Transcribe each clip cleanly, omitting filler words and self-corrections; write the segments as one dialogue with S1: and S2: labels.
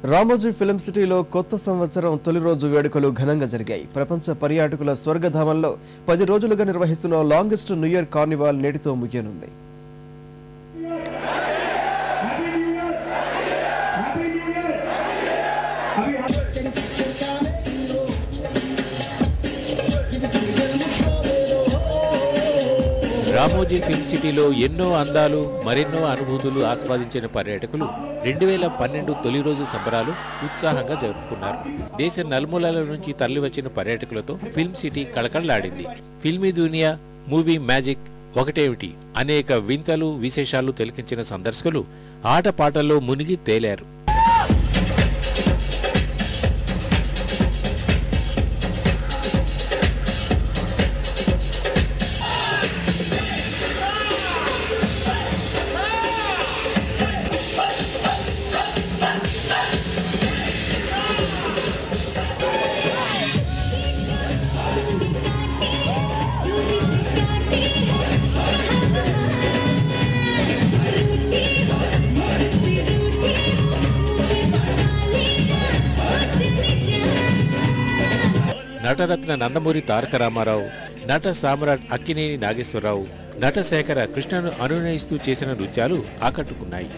S1: Ramoji film సిటీలో కొత్త సంవత్సరం తొలి రోజు వేడుకలు ఘనంగా జరిగాయి. ప్రపంచ పర్యాటకుల స్వర్గధామంలో 10 రోజులుగా నిర్వహిస్తున్న లాంగెస్ట్ న్యూ ఇయర్ కార్నివాల్ నేటితో ముగియనుంది.
S2: రామోజీ ఫిల్మ్ సిటీలో ఎన్నో అందాలు మరెన్నో అనుభూతులు ఆస్వాదించిన పర్యాటకులు 2012 తొలి రోజు సంబరాలు ఉత్సాహంగా జరుపుకున్నారు. దేశ నలుమూలల నుంచి తరలివచ్చిన పర్యాటకులతో ఫిల్మ్ సిటీ కళకళలాడింది. ఫిల్మీ దునియా, మూవీ మ్యాజిక్ ఒకటేమిటి అనేక వింతలు విశేషాలు తిలకించిన సందర్శకులు ఆటపాటల్లో మునిగి తేలారు. నటరత్న నందమూరి తారక రామారావు, నట సామ్రాట్ అక్కినేని నాగేశ్వరరావు, నటశేఖర కృష్ణను అనునయిస్తూ చేసిన నృత్యాలు ఆకట్టుకున్నాయి.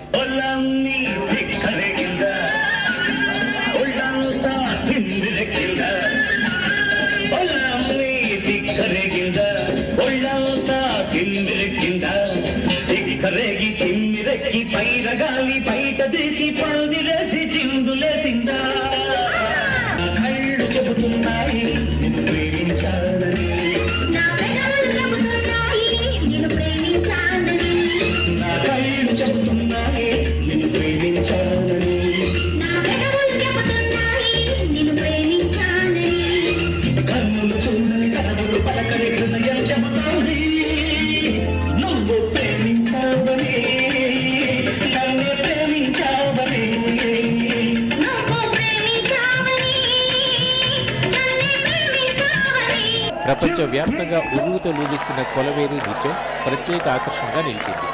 S2: ప్రపంచ వ్యాప్తంగా ఉరువుతో లూగిస్తున్న కొలవేరు నృత్యం ప్రత్యేక ఆకర్షణగా నిలిచింది.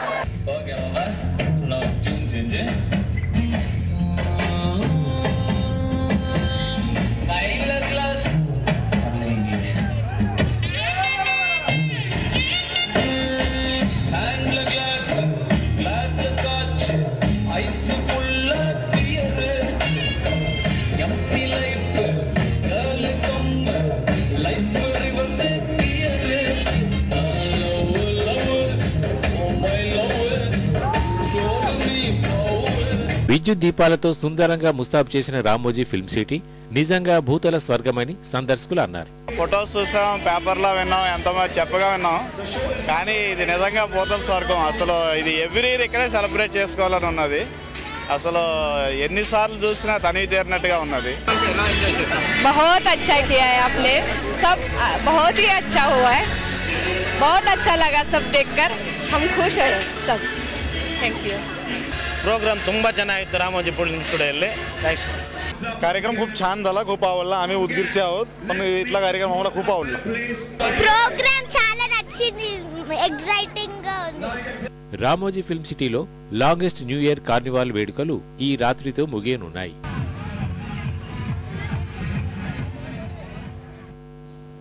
S2: విద్యుత్ దీపాలతో సుందరంగా ముస్తాబు చేసిన రామోజీ ఫిల్మ్ సిటీ నిజంగా భూతల స్వర్గమని సందర్శకులు అన్నారు.
S3: ఫొటోస్ చూసాం, పేపర్లో విన్నాం, ఎంతో చెప్పగా విన్నాం, కానీ ఇది నిజంగా భూతల స్వర్గం. అసలు ఇది ఎవ్రీ ఇయర్ ఇక్కడే సెలబ్రేట్ చేసుకోవాలని ఉన్నది. అసలు ఎన్నిసార్లు చూసినా తనివి తీరినట్టుగా ఉన్నది.
S4: बहुत अच्छा किया है आपने, सब बहुत ही अच्छा हुआ है, बहुत अच्छा लगा सब देखकर, हम खुश हैं सब. Thank you.
S5: प्रोग्राम ತುಂಬಾ ಚೆನ್ನಾಗಿತ್ತು ರಾಮೋಜಿ ಫಿಲ್ಮ್ स्टुडिओ. थँक्स.
S3: कार्यक्रम खूप छान झाला, खूप आवडला. आम्ही उदगीरचे आहोत, पण इथला कार्यक्रम आम्हाला खूप आवडला.
S6: प्रोग्राम చాలా నచ్చింది, ఎక్సైటింగ్ గా ఉంది.
S2: రామోజీ ఫిల్మ్ సిటీలో లాంగెస్ట్ న్యూ ఇయర్ కార్నివాల్ వేడుకలు ఈ రాత్రితో ముగియనున్నాయి.